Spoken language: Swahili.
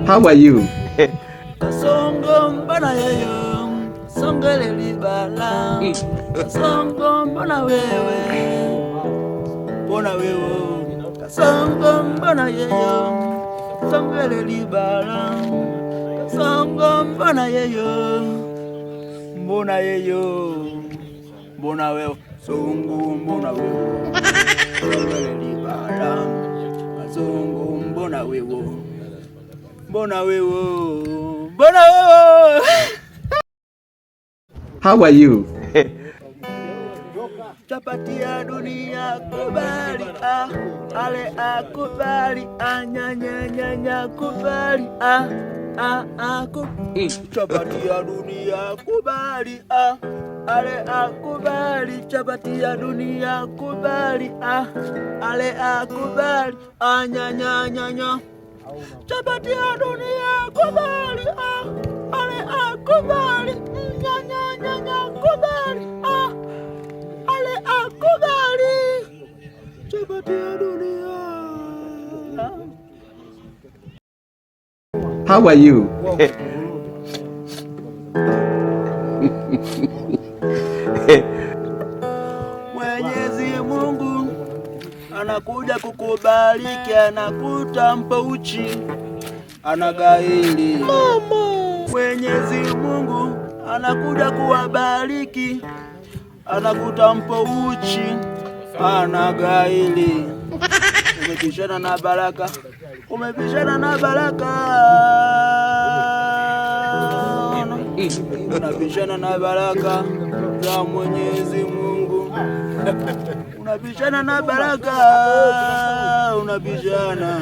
How are you? Songo mbona yeyo songele libala Songo mbona wewe Songo mbona yeyo songele libala Songo mbona yeyo mbona wewe Songo mbona wewe songele libala Songo mbona wewe How are you? Chapati ya dunia kubali ale akubali nya kubali Chapati ya dunia kubali ale akubali Chapati ya dunia kubali ale akubali nya Chapati ya dunia kubali ale akubali nya kubali ale akubali Chapati ya dunia. How are you? Mwenyezi Mungu anakuja kukubariki, anakutampa uchi, anagaili. Mwenyezi Mungu anakuja kuwabariki, anakutampa uchi, anagaili. Umepishana na baraka, unapishana na baraka za Mwenyezi Mungu. Unapishana na baraka, unapishana